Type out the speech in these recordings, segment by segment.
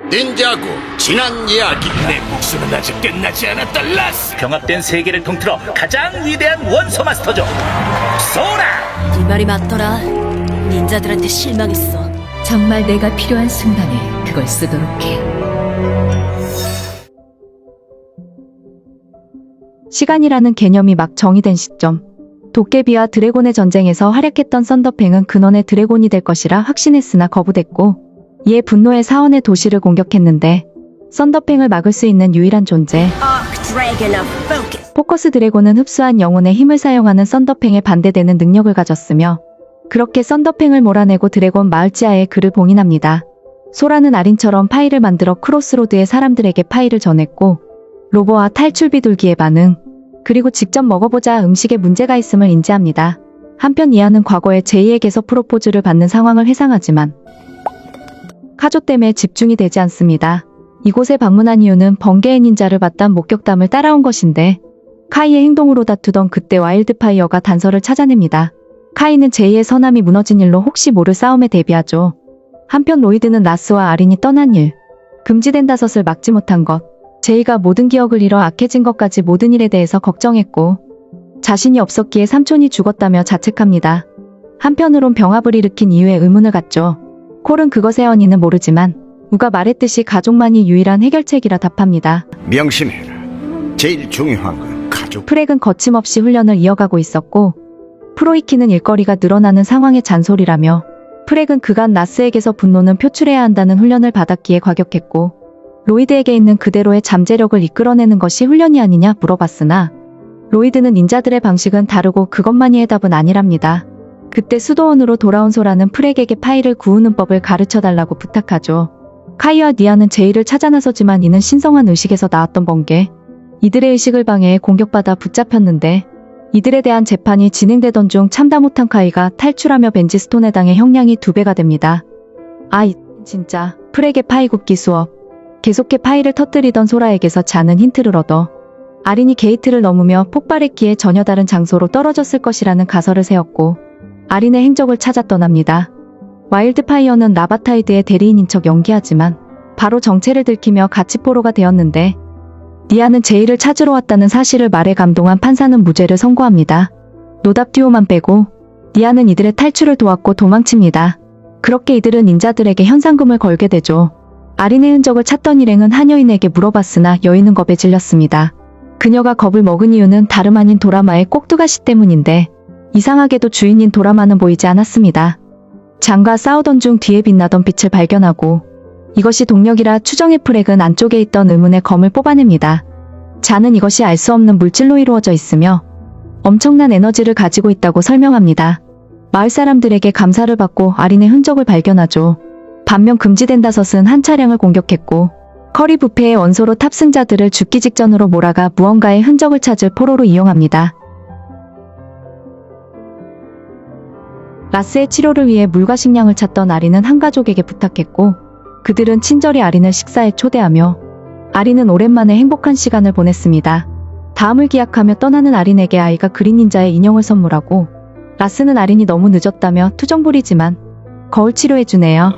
닌자고 지난 이야기. 내 목숨은 아직 끝나지 않았다, 라스. 병합된 세계를 통틀어 가장 위대한 원소 마스터죠. 소라! 네 말이 맞더라. 닌자들한테 실망했어. 정말 내가 필요한 순간에 그걸 쓰도록 해. 시간이라는 개념이 막 정의된 시점. 도깨비와 드래곤의 전쟁에서 활약했던 썬더팽은 근원의 드래곤이 될 것이라 확신했으나 거부됐고, 이에 분노의 사원의 도시를 공격했는데 썬더팽을 막을 수 있는 유일한 존재 포커스 드래곤은 흡수한 영혼의 힘을 사용하는 썬더팽에 반대되는 능력을 가졌으며, 그렇게 썬더팽을 몰아내고 드래곤 마을지하에 그를 봉인합니다. 소라는 아린처럼 파일을 만들어 크로스로드의 사람들에게 파일을 전했고, 로버와 탈출 비둘기의 반응, 그리고 직접 먹어보자 음식에 문제가 있음을 인지합니다. 한편 이하는 과거에 제이에게서 프로포즈를 받는 상황을 회상하지만 카조 때문에 집중이 되지 않습니다. 이곳에 방문한 이유는 번개의 닌자를 봤던 목격담을 따라온 것인데, 카이의 행동으로 다투던 그때 와일드파이어가 단서를 찾아냅니다. 카이는 제이의 선함이 무너진 일로 혹시 모를 싸움에 대비하죠. 한편 로이드는 라스와 아린이 떠난 일, 금지된 다섯을 막지 못한 것, 제이가 모든 기억을 잃어 악해진 것까지 모든 일에 대해서 걱정했고, 자신이 없었기에 삼촌이 죽었다며 자책합니다. 한편으론 병합을 일으킨 이유에 의문을 갖죠. 콜은 그것의 원인은 모르지만 우가 말했듯이 가족만이 유일한 해결책이라 답합니다. 명심해라. 제일 중요한 건 가족. 프렉은 거침없이 훈련을 이어가고 있었고, 프로이키는 일거리가 늘어나는 상황의 잔소리라며, 프렉은 그간 라스에게서 분노는 표출해야 한다는 훈련을 받았기에 과격했고, 로이드에게 있는 그대로의 잠재력을 이끌어내는 것이 훈련이 아니냐 물어봤으나, 로이드는 닌자들의 방식은 다르고 그것만이 해답은 아니랍니다. 그때 수도원으로 돌아온 소라는 프렉에게 파일을 구우는 법을 가르쳐달라고 부탁하죠. 카이와 니아는 제이를 찾아 나서지만 이는 신성한 의식에서 나왔던 번개, 이들의 의식을 방해해 공격받아 붙잡혔는데, 이들에 대한 재판이 진행되던 중 참다 못한 카이가 탈출하며 벤지스톤에 당해 형량이 2배가 됩니다. 아이 진짜 프렉의 파이 굽기 수업. 계속해 파이를 터뜨리던 소라에게서 자는 힌트를 얻어 아린이 게이트를 넘으며 폭발했기에 전혀 다른 장소로 떨어졌을 것이라는 가설을 세웠고, 아린의 행적을 찾아 떠납니다. 와일드파이어는 라바타이드의 대리인인 척 연기하지만 바로 정체를 들키며 가치포로가 되었는데, 니아는 제이를 찾으러 왔다는 사실을 말해 감동한 판사는 무죄를 선고합니다. 노답듀오만 빼고 니아는 이들의 탈출을 도왔고 도망칩니다. 그렇게 이들은 닌자들에게 현상금을 걸게 되죠. 아린의 흔적을 찾던 일행은 한 여인에게 물어봤으나 여인은 겁에 질렸습니다. 그녀가 겁을 먹은 이유는 다름 아닌 도라마의 꼭두가시 때문인데, 이상하게도 주인인 도라마는 보이지 않았습니다. 장과 싸우던 중 뒤에 빛나던 빛을 발견하고, 이것이 동력이라 추정해 프렉은 안쪽에 있던 의문의 검을 뽑아냅니다. 자는 이것이 알 수 없는 물질로 이루어져 있으며 엄청난 에너지를 가지고 있다고 설명합니다. 마을 사람들에게 감사를 받고 아린의 흔적을 발견하죠. 반면 금지된 다섯은 한 차량을 공격했고, 커리 부페의 원소로 탑승자들을 죽기 직전으로 몰아가 무언가의 흔적을 찾을 포로로 이용합니다. 라스의 치료를 위해 물과 식량을 찾던 아린은 한 가족에게 부탁했고, 그들은 친절히 아린을 식사에 초대하며 아린은 오랜만에 행복한 시간을 보냈습니다. 다음을 기약하며 떠나는 아린에게 아이가 그린 닌자의 인형을 선물하고, 라스는 아린이 너무 늦었다며 투정 부리지만 거울 치료해주네요.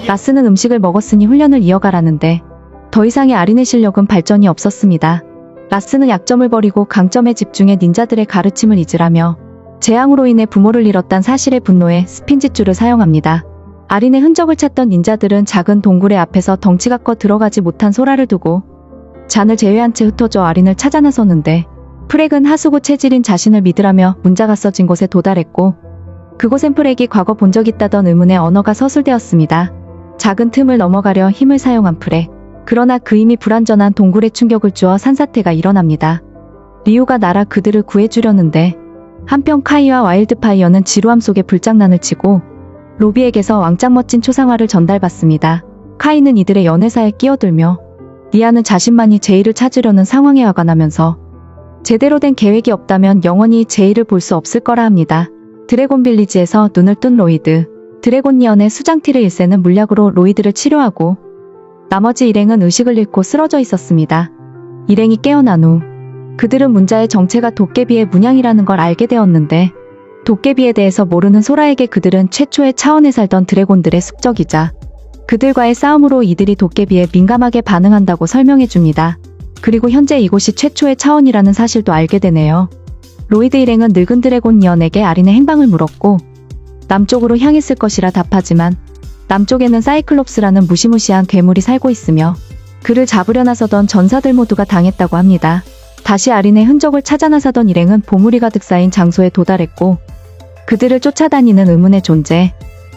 라스는 음식을 먹었으니 훈련을 이어가라는데 더 이상의 아린의 실력은 발전이 없었습니다. 라스는 약점을 버리고 강점에 집중해 닌자들의 가르침을 잊으라며 재앙으로 인해 부모를 잃었단 사실에 분노해 스핀짓줄을 사용합니다. 아린의 흔적을 찾던 닌자들은 작은 동굴의 앞에서 덩치가 커 들어가지 못한 소라를 두고 잔을 제외한 채 흩어져 아린을 찾아 나섰는데, 프렉은 하수구 체질인 자신을 믿으라며 문자가 써진 곳에 도달했고, 그곳엔 프렉이 과거 본 적 있다던 의문의 언어가 서술되었습니다. 작은 틈을 넘어가려 힘을 사용한 프렉. 그러나 그 이미 불완전한 동굴에 충격을 주어 산사태가 일어납니다. 리우가 날아 그들을 구해주려는데, 한편 카이와 와일드파이어는 지루함 속에 불장난을 치고 로비에게서 왕짱 멋진 초상화를 전달받습니다. 카이는 이들의 연애사에 끼어들며, 니아는 자신만이 제이를 찾으려는 상황에 화가 나면서 제대로 된 계획이 없다면 영원히 제이를 볼 수 없을 거라 합니다. 드래곤 빌리지에서 눈을 뜬 로이드. 드래곤 니언의 수장티를 일세는 물약으로 로이드를 치료하고, 나머지 일행은 의식을 잃고 쓰러져 있었습니다. 일행이 깨어난 후 그들은 문자의 정체가 도깨비의 문양이라는 걸 알게 되었는데, 도깨비에 대해서 모르는 소라에게 그들은 최초의 차원에 살던 드래곤들의 숙적이자 그들과의 싸움으로 이들이 도깨비에 민감하게 반응한다고 설명해줍니다. 그리고 현재 이곳이 최초의 차원이라는 사실도 알게 되네요. 로이드 일행은 늙은 드래곤 니언에게 아린의 행방을 물었고 남쪽으로 향했을 것이라 답하지만 남쪽에는 사이클롭스라는 무시무시한 괴물이 살고 있으며 그를 잡으려 나서던 전사들 모두가 당했다고 합니다. 다시 아린의 흔적을 찾아 나서던 일행은 보물이 가득 쌓인 장소에 도달했고 그들을 쫓아다니는 의문의 존재,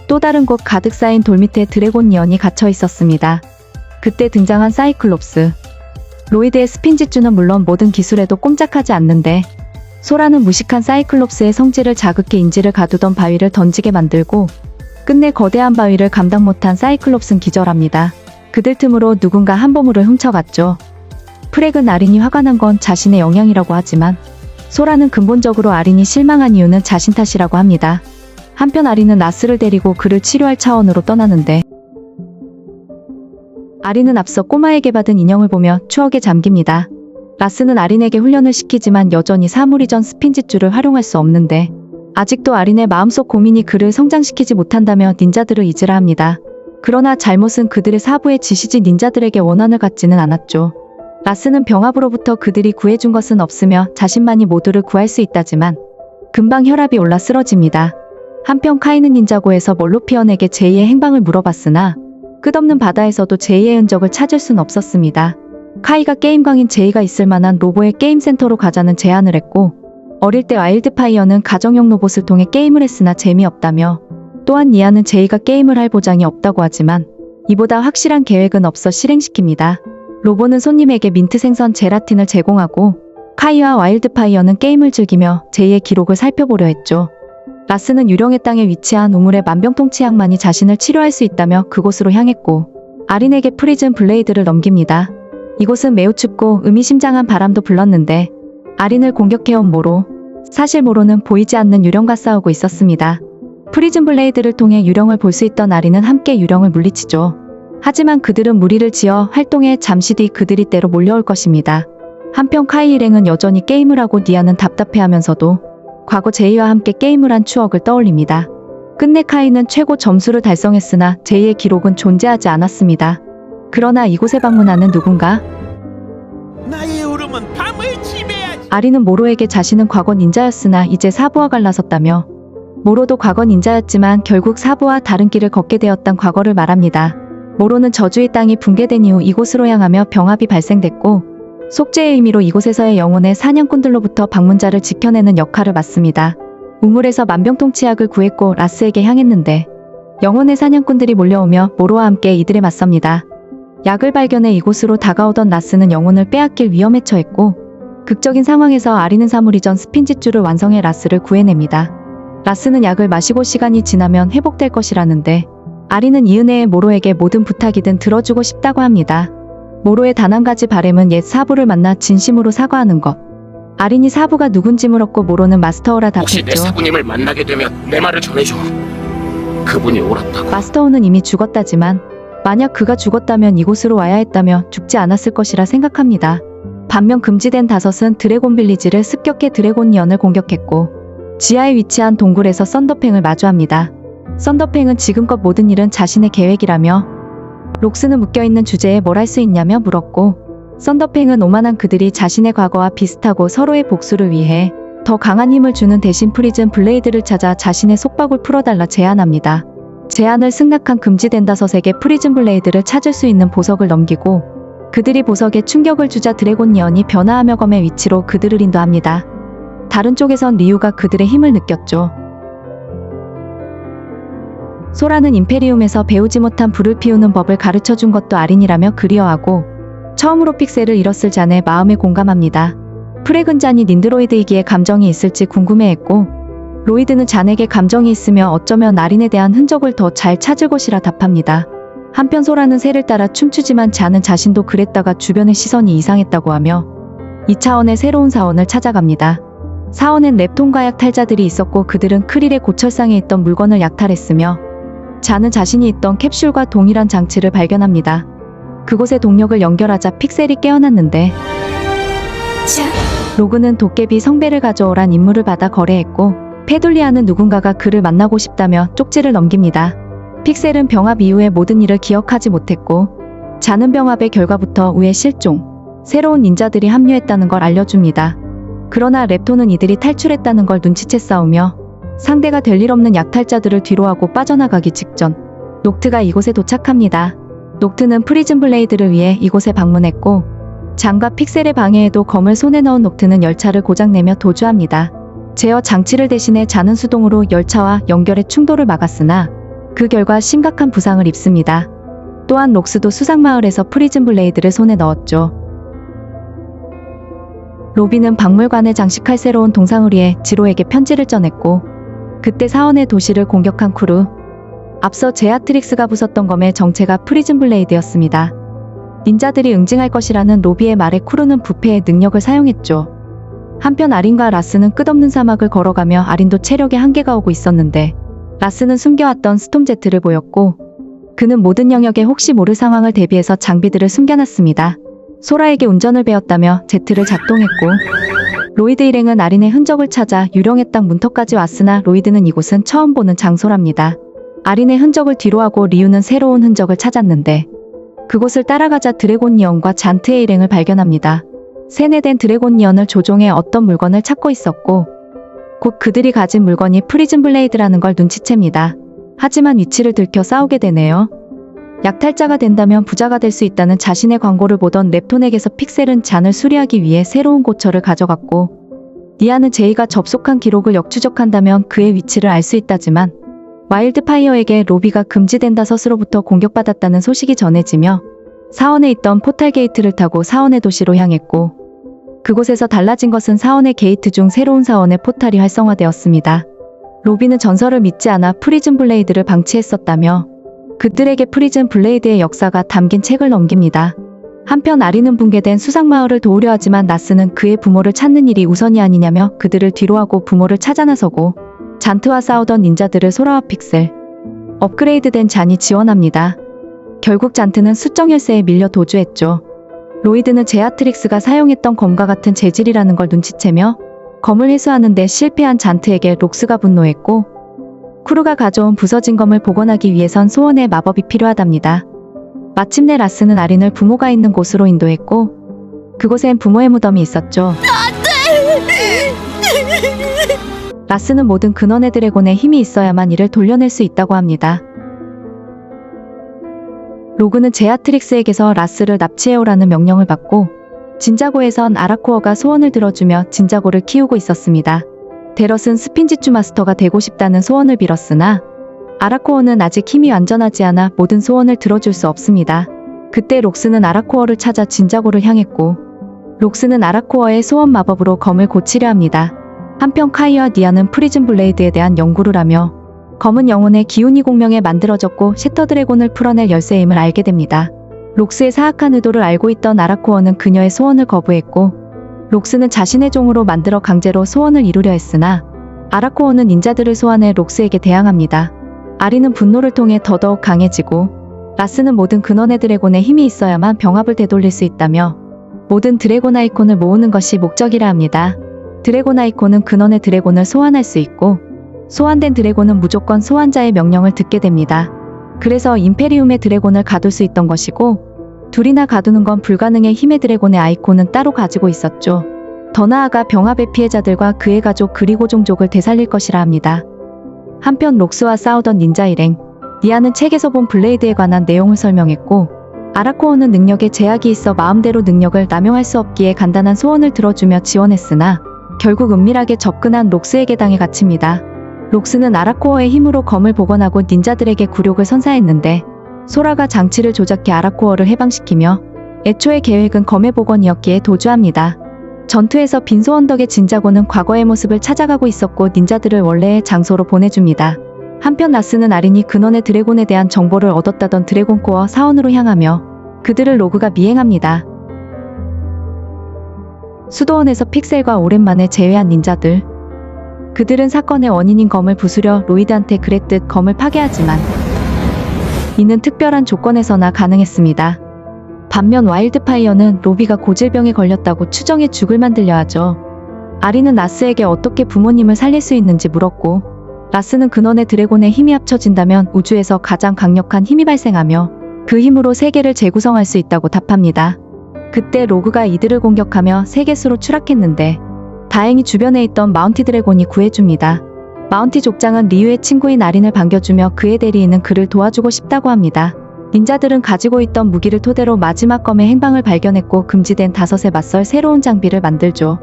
또 다른 곳 가득 쌓인 돌 밑에 드래곤 니언이 갇혀 있었습니다. 그때 등장한 사이클롭스. 로이드의 스핀지주는 물론 모든 기술에도 꼼짝하지 않는데 소라는 무식한 사이클롭스의 성질을 자극해 인지를 가두던 바위를 던지게 만들고 끝내 거대한 바위를 감당 못한 사이클롭스는 기절합니다. 그들 틈으로 누군가 한 보물을 훔쳐갔죠. 프렉은 아린이 화가 난 건 자신의 영향이라고 하지만 소라는 근본적으로 아린이 실망한 이유는 자신 탓이라고 합니다. 한편 아린은 라스를 데리고 그를 치료할 차원으로 떠나는데 아린은 앞서 꼬마에게 받은 인형을 보며 추억에 잠깁니다. 라스는 아린에게 훈련을 시키지만 여전히 사물이전 스핀지주를 활용할 수 없는데 아직도 아린의 마음속 고민이 그를 성장시키지 못한다며 닌자들을 잊으라 합니다. 그러나 잘못은 그들의 사부의 지시지 닌자들에게 원한을 갖지는 않았죠. 라스는 병합으로부터 그들이 구해준 것은 없으며 자신만이 모두를 구할 수 있다지만 금방 혈압이 올라 쓰러집니다. 한편 카이는 닌자고에서 멀로피언에게 제이의 행방을 물어봤으나 끝없는 바다에서도 제이의 흔적을 찾을 순 없었습니다. 카이가 게임광인 제이가 있을 만한 로보의 게임센터로 가자는 제안을 했고 어릴 때 와일드파이어는 가정용 로봇을 통해 게임을 했으나 재미없다며 또한 니아는 제이가 게임을 할 보장이 없다고 하지만 이보다 확실한 계획은 없어 실행시킵니다. 로보는 손님에게 민트 생선 제라틴을 제공하고 카이와 와일드파이어는 게임을 즐기며 제이의 기록을 살펴보려 했죠. 라스는 유령의 땅에 위치한 우물의 만병통치약만이 자신을 치료할 수 있다며 그곳으로 향했고 아린에게 프리즌 블레이드를 넘깁니다. 이곳은 매우 춥고 의미심장한 바람도 불렀는데 아린을 공격해온 모로, 사실 모로는 보이지 않는 유령과 싸우고 있었습니다. 프리즌 블레이드를 통해 유령을 볼 수 있던 아린은 함께 유령을 물리치죠. 하지만 그들은 무리를 지어 활동해 잠시 뒤 그들이 때로 몰려올 것입니다. 한편 카이 일행은 여전히 게임을 하고 니아는 답답해하면서도 과거 제이와 함께 게임을 한 추억을 떠올립니다. 끝내 카이는 최고 점수를 달성했으나 제이의 기록은 존재하지 않았습니다. 그러나 이곳에 방문하는 누군가? 나의 울음은 밤을 지배하지. 아린은 모로에게 자신은 과거 닌자였으나 이제 사부와 갈라섰다며 모로도 과거 닌자였지만 결국 사부와 다른 길을 걷게 되었단 과거를 말합니다. 모로는 저주의 땅이 붕괴된 이후 이곳으로 향하며 병합이 발생됐고 속죄의 의미로 이곳에서의 영혼의 사냥꾼들로부터 방문자를 지켜내는 역할을 맡습니다. 우물에서 만병통치약을 구했고 라스에게 향했는데 영혼의 사냥꾼들이 몰려오며 모로와 함께 이들에 맞섭니다. 약을 발견해 이곳으로 다가오던 라스는 영혼을 빼앗길 위험에 처했고 극적인 상황에서 아린은 사물이전 스핀지주를 완성해 라스를 구해냅니다. 라스는 약을 마시고 시간이 지나면 회복될 것이라는데 아린은 이 은혜에 모로에게 모든 부탁이든 들어주고 싶다고 합니다. 모로의 단 한 가지 바램은 옛 사부를 만나 진심으로 사과하는 것. 아린이 사부가 누군지 물었고 모로는 마스터오라 혹시 내 답했죠. 사부님을 만나게 되면 내 말을 전해줘. 그분이 옳았다고. 마스터오는 이미 죽었다지만 만약 그가 죽었다면 이곳으로 와야 했다며 죽지 않았을 것이라 생각합니다. 반면 금지된 다섯은 드래곤 빌리지를 습격해 드래곤 니언을 공격했고 지하에 위치한 동굴에서 썬더팽을 마주합니다. 썬더팽은 지금껏 모든 일은 자신의 계획이라며 록스는 묶여있는 주제에 뭘 할 수 있냐며 물었고 썬더팽은 오만한 그들이 자신의 과거와 비슷하고 서로의 복수를 위해 더 강한 힘을 주는 대신 프리즌 블레이드를 찾아 자신의 속박을 풀어달라 제안합니다. 제안을 승낙한 금지된 다섯에게 프리즌 블레이드를 찾을 수 있는 보석을 넘기고 그들이 보석에 충격을 주자 드래곤 니언이 변화하며 검의 위치로 그들을 인도합니다. 다른 쪽에선 리우가 그들의 힘을 느꼈죠. 소라는 임페리움에서 배우지 못한 불을 피우는 법을 가르쳐준 것도 아린이라며 그리워하고 처음으로 픽셀을 잃었을 잔에 마음에 공감합니다. 프렉은 잔이 닌드로이드이기에 감정이 있을지 궁금해했고 로이드는 잔에게 감정이 있으며 어쩌면 아린에 대한 흔적을 더 잘 찾을 것이라 답합니다. 한편 소라는 새를 따라 춤추지만 잔은 자신도 그랬다가 주변의 시선이 이상했다고 하며 2차원의 새로운 사원을 찾아갑니다. 사원엔 랩톤과 약탈자들이 있었고 그들은 크릴의 고철상에 있던 물건을 약탈했으며 잔은 자신이 있던 캡슐과 동일한 장치를 발견합니다. 그곳의 동력을 연결하자 픽셀이 깨어났는데 로그는 도깨비 성배를 가져오란 임무를 받아 거래했고 페돌리아는 누군가가 그를 만나고 싶다며 쪽지를 넘깁니다. 픽셀은 병합 이후의 모든 일을 기억하지 못했고 자는 병합의 결과부터 우의 실종, 새로운 닌자들이 합류했다는 걸 알려줍니다. 그러나 랩토는 이들이 탈출했다는 걸 눈치채 싸우며 상대가 될 일 없는 약탈자들을 뒤로하고 빠져나가기 직전 녹트가 이곳에 도착합니다. 녹트는 프리즌 블레이드를 위해 이곳에 방문했고 장과 픽셀의 방해에도 검을 손에 넣은 녹트는 열차를 고장내며 도주합니다. 제어 장치를 대신해 자는 수동으로 열차와 연결해 충돌을 막았으나 그 결과 심각한 부상을 입습니다. 또한 록스도 수상마을에서 프리즌 블레이드를 손에 넣었죠. 로비는 박물관에 장식할 새로운 동상을 위해 지로에게 편지를 전했고 그때 사원의 도시를 공격한 쿠루. 앞서 제아트릭스가 부쉈던 검의 정체가 프리즌 블레이드였습니다. 닌자들이 응징할 것이라는 로비의 말에 쿠루는 부패의 능력을 사용했죠. 한편 아린과 라스는 끝없는 사막을 걸어가며 아린도 체력에 한계가 오고 있었는데 라스는 숨겨왔던 스톰제트를 보였고 그는 모든 영역에 혹시 모를 상황을 대비해서 장비들을 숨겨놨습니다. 소라에게 운전을 배웠다며 제트를 작동했고 로이드 일행은 아린의 흔적을 찾아 유령의 땅 문턱까지 왔으나 로이드는 이곳은 처음 보는 장소랍니다. 아린의 흔적을 뒤로하고 리우는 새로운 흔적을 찾았는데 그곳을 따라가자 드래곤 니언과 잔트의 일행을 발견합니다. 세뇌된 드래곤 니언을 조종해 어떤 물건을 찾고 있었고 곧 그들이 가진 물건이 프리즌 블레이드라는 걸 눈치챕니다. 하지만 위치를 들켜 싸우게 되네요. 약탈자가 된다면 부자가 될 수 있다는 자신의 광고를 보던 랩톤에게서 픽셀은 잔을 수리하기 위해 새로운 고철을 가져갔고 니아는 제이가 접속한 기록을 역추적한다면 그의 위치를 알 수 있다지만 와일드파이어에게 로비가 금지된다 서스로부터 공격받았다는 소식이 전해지며 사원에 있던 포탈 게이트를 타고 사원의 도시로 향했고 그곳에서 달라진 것은 사원의 게이트 중 새로운 사원의 포탈이 활성화되었습니다. 로비는 전설을 믿지 않아 프리즌 블레이드를 방치했었다며 그들에게 프리즌 블레이드의 역사가 담긴 책을 넘깁니다. 한편 아리는 붕괴된 수상마을을 도우려 하지만 나스는 그의 부모를 찾는 일이 우선이 아니냐며 그들을 뒤로하고 부모를 찾아 나서고 잔트와 싸우던 닌자들을 소라와 픽셀, 업그레이드된 잔이 지원합니다. 결국 잔트는 수정 열쇠에 밀려 도주했죠. 로이드는 제아트릭스가 사용했던 검과 같은 재질이라는 걸 눈치채며 검을 회수하는 데 실패한 잔트에게 록스가 분노했고 쿠루가 가져온 부서진 검을 복원하기 위해선 소원의 마법이 필요하답니다. 마침내 라스는 아린을 부모가 있는 곳으로 인도했고 그곳엔 부모의 무덤이 있었죠. 라스는 모든 근원의 드래곤에 힘이 있어야만 이를 돌려낼 수 있다고 합니다. 로그는 제아트릭스에게서 라스를 납치해오라는 명령을 받고 진자고에선 아라코어가 소원을 들어주며 진자고를 키우고 있었습니다. 데럿은 스핀지추 마스터가 되고 싶다는 소원을 빌었으나 아라코어는 아직 힘이 완전하지 않아 모든 소원을 들어줄 수 없습니다. 그때 록스는 아라코어를 찾아 진자고를 향했고 록스는 아라코어의 소원 마법으로 검을 고치려 합니다. 한편 카이와 니아는 프리즌 블레이드에 대한 연구를 하며 검은 영혼의 기운이 공명에 만들어졌고 셔터 드래곤을 풀어낼 열쇠임을 알게 됩니다. 록스의 사악한 의도를 알고 있던 아라코어는 그녀의 소원을 거부했고 록스는 자신의 종으로 만들어 강제로 소원을 이루려 했으나 아라코어는 닌자들을 소환해 록스에게 대항합니다. 아리는 분노를 통해 더더욱 강해지고 라스는 모든 근원의 드래곤에 힘이 있어야만 병합을 되돌릴 수 있다며 모든 드래곤 아이콘을 모으는 것이 목적이라 합니다. 드래곤 아이콘은 근원의 드래곤을 소환할 수 있고 소환된 드래곤은 무조건 소환자의 명령을 듣게 됩니다. 그래서 임페리움의 드래곤을 가둘 수 있던 것이고 둘이나 가두는 건 불가능해 힘의 드래곤의 아이콘은 따로 가지고 있었죠. 더 나아가 병합의 피해자들과 그의 가족 그리고 종족을 되살릴 것이라 합니다. 한편 록스와 싸우던 닌자 일행 니아는 책에서 본 블레이드에 관한 내용을 설명했고 아라코어는 능력에 제약이 있어 마음대로 능력을 남용할 수 없기에 간단한 소원을 들어주며 지원했으나 결국 은밀하게 접근한 록스에게 당해 갇힙니다. 록스는 아라코어의 힘으로 검을 복원하고 닌자들에게 굴욕을 선사했는데 소라가 장치를 조작해 아라코어를 해방시키며 애초의 계획은 검의 복원이었기에 도주합니다. 전투에서 빈소원 덕에 진자고는 과거의 모습을 찾아가고 있었고 닌자들을 원래의 장소로 보내줍니다. 한편 라스는 아린이 근원의 드래곤에 대한 정보를 얻었다던 드래곤코어 사원으로 향하며 그들을 로그가 미행합니다. 수도원에서 픽셀과 오랜만에 재회한 닌자들. 그들은 사건의 원인인 검을 부수려 로이드한테 그랬듯 검을 파괴하지만 이는 특별한 조건에서나 가능했습니다. 반면 와일드파이어는 로비가 고질병에 걸렸다고 추정해 죽을 만들려 하죠. 아리는 라스에게 어떻게 부모님을 살릴 수 있는지 물었고 라스는 근원의 드래곤의 힘이 합쳐진다면 우주에서 가장 강력한 힘이 발생하며 그 힘으로 세계를 재구성할 수 있다고 답합니다. 그때 로그가 이들을 공격하며 세계수로 추락했는데 다행히 주변에 있던 마운티 드래곤이 구해줍니다. 마운티 족장은 리유의 친구인 아린을 반겨주며 그의 대리인은 그를 도와주고 싶다고 합니다. 닌자들은 가지고 있던 무기를 토대로 마지막 검의 행방을 발견했고 금지된 다섯에 맞설 새로운 장비를 만들죠.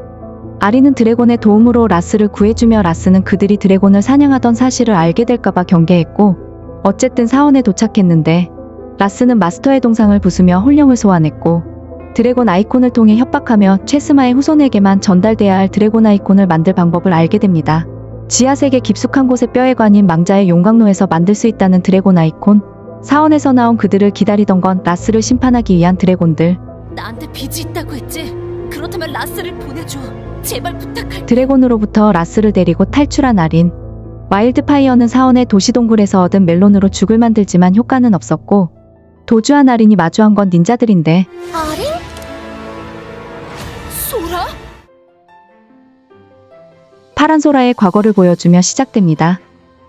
아린은 드래곤의 도움으로 라스를 구해주며 라스는 그들이 드래곤을 사냥하던 사실을 알게 될까봐 경계했고 어쨌든 사원에 도착했는데 라스는 마스터의 동상을 부수며 혼령을 소환했고 드래곤 아이콘을 통해 협박하며 체스마의 후손에게만 전달돼야 할 드래곤 아이콘을 만들 방법을 알게 됩니다. 지하세계 깊숙한 곳의 뼈에 관인 망자의 용광로에서 만들 수 있다는 드래곤 아이콘. 사원에서 나온 그들을 기다리던 건 라스를 심판하기 위한 드래곤들. 나한테 빚이 있다고 했지? 그렇다면 라스를 보내줘. 제발 부탁할게. 드래곤으로부터 라스를 데리고 탈출한 아린. 와일드파이어는 사원의 도시동굴에서 얻은 멜론으로 죽을 만들지만 효과는 없었고 도주한 아린이 마주한 건 닌자들인데 아린? 소라? 파란 소라의 과거를 보여주며 시작됩니다.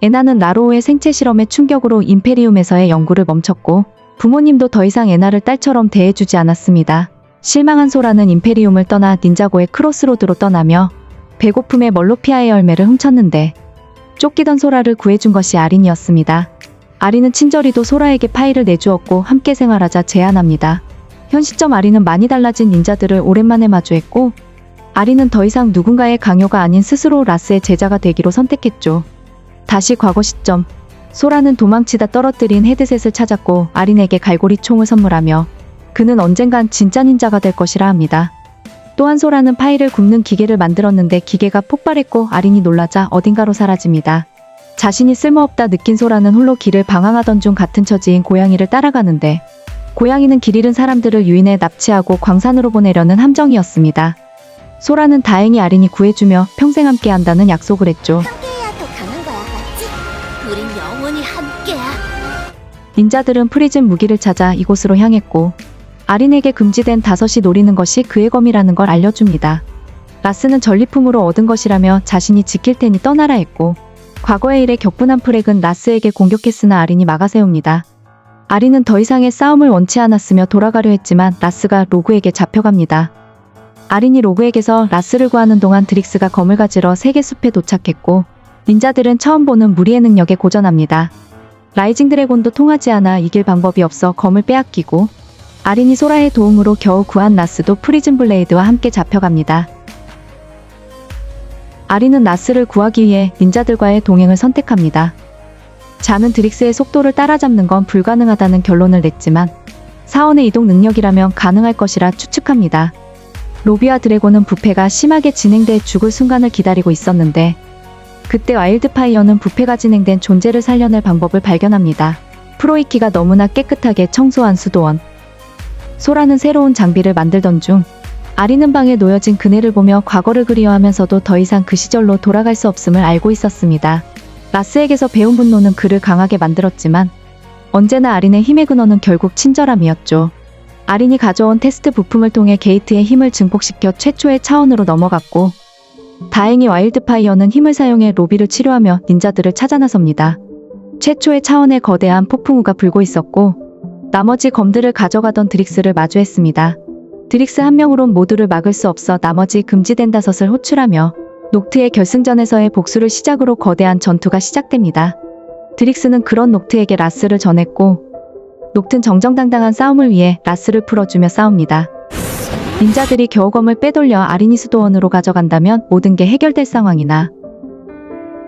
에나는 라로우의 생체 실험의 충격으로 임페리움에서의 연구를 멈췄고 부모님도 더 이상 에나를 딸처럼 대해주지 않았습니다. 실망한 소라는 임페리움을 떠나 닌자고의 크로스로드로 떠나며 배고픔에 멀로피아의 열매를 훔쳤는데 쫓기던 소라를 구해준 것이 아린이었습니다. 아린은 친절히도 소라에게 파일을 내주었고 함께 생활하자 제안합니다. 현 시점 아린은 많이 달라진 닌자들을 오랜만에 마주했고 아린은 더 이상 누군가의 강요가 아닌 스스로 라스의 제자가 되기로 선택했죠. 다시 과거 시점. 소라는 도망치다 떨어뜨린 헤드셋을 찾았고 아린에게 갈고리 총을 선물하며 그는 언젠간 진짜 닌자가 될 것이라 합니다. 또한 소라는 파일을 굽는 기계를 만들었는데 기계가 폭발했고 아린이 놀라자 어딘가로 사라집니다. 자신이 쓸모없다 느낀 소라는 홀로 길을 방황하던 중 같은 처지인 고양이를 따라가는데 고양이는 길 잃은 사람들을 유인해 납치하고 광산으로 보내려는 함정이었습니다. 소라는 다행히 아린이 구해주며 평생 함께한다는 약속을 했죠. 함께해야 더 강한 거야, 맞지? 우린 영원히 함께야. 닌자들은 프리즘 무기를 찾아 이곳으로 향했고 아린에게 금지된 다섯이 노리는 것이 그의 검이라는 걸 알려줍니다. 라스는 전리품으로 얻은 것이라며 자신이 지킬 테니 떠나라 했고 과거의 일에 격분한 프렉은 라스에게 공격했으나 아린이 막아세웁니다. 아린은 더 이상의 싸움을 원치 않았으며 돌아가려 했지만 라스가 로그에게 잡혀갑니다. 아린이 로그에게서 라스를 구하는 동안 드릭스가 검을 가지러 세계숲에 도착했고 닌자들은 처음 보는 무리의 능력에 고전합니다. 라이징 드래곤도 통하지 않아 이길 방법이 없어 검을 빼앗기고 아린이 소라의 도움으로 겨우 구한 라스도 프리즌 블레이드와 함께 잡혀갑니다. 아린은 라스를 구하기 위해 닌자들과의 동행을 선택합니다. 자는 드릭스의 속도를 따라잡는 건 불가능하다는 결론을 냈지만 사원의 이동 능력이라면 가능할 것이라 추측합니다. 로비와 드래곤은 부패가 심하게 진행돼 죽을 순간을 기다리고 있었는데 그때 와일드파이어는 부패가 진행된 존재를 살려낼 방법을 발견합니다. 프로이키가 너무나 깨끗하게 청소한 수도원. 소라는 새로운 장비를 만들던 중 아린은 방에 놓여진 그네를 보며 과거를 그리워하면서도 더 이상 그 시절로 돌아갈 수 없음을 알고 있었습니다. 라스에게서 배운 분노는 그를 강하게 만들었지만 언제나 아린의 힘의 근원은 결국 친절함이었죠. 아린이 가져온 테스트 부품을 통해 게이트의 힘을 증폭시켜 최초의 차원으로 넘어갔고 다행히 와일드파이어는 힘을 사용해 로비를 치료하며 닌자들을 찾아 나섭니다. 최초의 차원에 거대한 폭풍우가 불고 있었고 나머지 검들을 가져가던 드릭스를 마주했습니다. 드릭스 한 명으론 모두를 막을 수 없어 나머지 금지된 다섯을 호출하며 녹트의 결승전에서의 복수를 시작으로 거대한 전투가 시작됩니다. 드릭스는 그런 녹트에게 라스를 전했고 녹튼 정정당당한 싸움을 위해 라스를 풀어주며 싸웁니다. 닌자들이 겨우 검을 빼돌려 아린이 수도원으로 가져간다면 모든 게 해결될 상황이나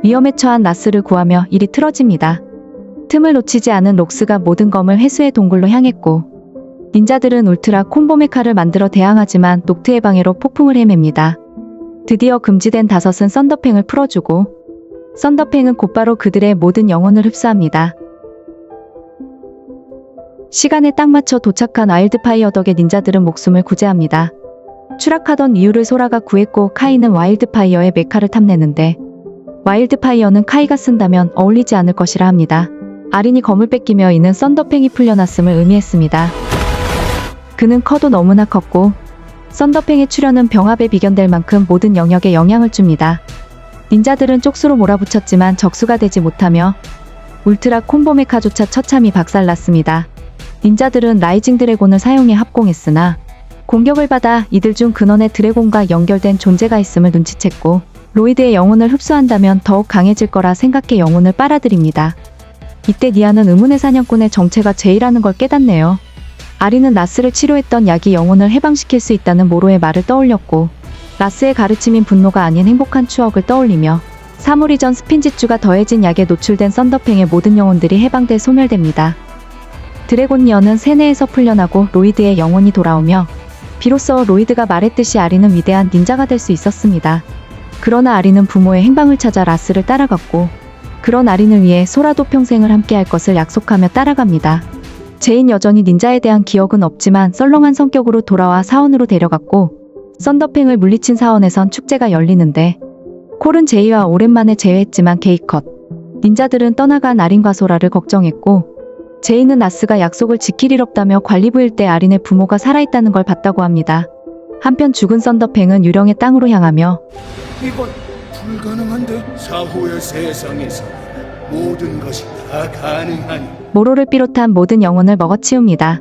위험에 처한 라스를 구하며 일이 틀어집니다. 틈을 놓치지 않은 록스가 모든 검을 회수의 동굴로 향했고 닌자들은 울트라 콤보 메카를 만들어 대항하지만 녹트의 방해로 폭풍을 헤맵니다. 드디어 금지된 다섯은 썬더팽을 풀어주고 썬더팽은 곧바로 그들의 모든 영혼을 흡수합니다. 시간에 딱 맞춰 도착한 와일드파이어 덕에 닌자들은 목숨을 구제합니다. 추락하던 이유를 소라가 구했고 카이는 와일드파이어의 메카를 탐내는데 와일드파이어는 카이가 쓴다면 어울리지 않을 것이라 합니다. 아린이 검을 뺏기며 이는 썬더팽이 풀려났음을 의미했습니다. 그는 커도 너무나 컸고 썬더팽의 출현은 병합에 비견될 만큼 모든 영역에 영향을 줍니다. 닌자들은 쪽수로 몰아붙였지만 적수가 되지 못하며 울트라 콤보 메카조차 처참히 박살났습니다. 닌자들은 라이징 드래곤을 사용해 합공했으나 공격을 받아 이들 중 근원의 드래곤과 연결된 존재가 있음을 눈치챘고 로이드의 영혼을 흡수한다면 더욱 강해질 거라 생각해 영혼을 빨아들입니다. 이때 니아는 의문의 사냥꾼의 정체가 제이라는 걸 깨닫네요. 아리는 라스를 치료했던 약이 영혼을 해방시킬 수 있다는 모로의 말을 떠올렸고 라스의 가르침인 분노가 아닌 행복한 추억을 떠올리며 사물 이전 스핀지주가 더해진 약에 노출된 썬더팽의 모든 영혼들이 해방돼 소멸됩니다. 드래곤 니어는 세뇌에서 풀려나고 로이드의 영혼이 돌아오며 비로소 로이드가 말했듯이 아리는 위대한 닌자가 될 수 있었습니다. 그러나 아리는 부모의 행방을 찾아 라스를 따라갔고 그런 아리를 위해 소라도 평생을 함께할 것을 약속하며 따라갑니다. 제인 여전히 닌자에 대한 기억은 없지만 썰렁한 성격으로 돌아와 사원으로 데려갔고 썬더팽을 물리친 사원에선 축제가 열리는데 콜은 제이와 오랜만에 재회했지만 게이컷 닌자들은 떠나간 아린과 소라를 걱정했고 제이는 라스가 약속을 지킬 일 없다며 관리부일 때 아린의 부모가 살아있다는 걸 봤다고 합니다. 한편 죽은 썬더팽은 유령의 땅으로 향하며 이건 불가능한데 사후의 세상에서 모든 것이 다 가능하니 모로를 비롯한 모든 영혼을 먹어치웁니다.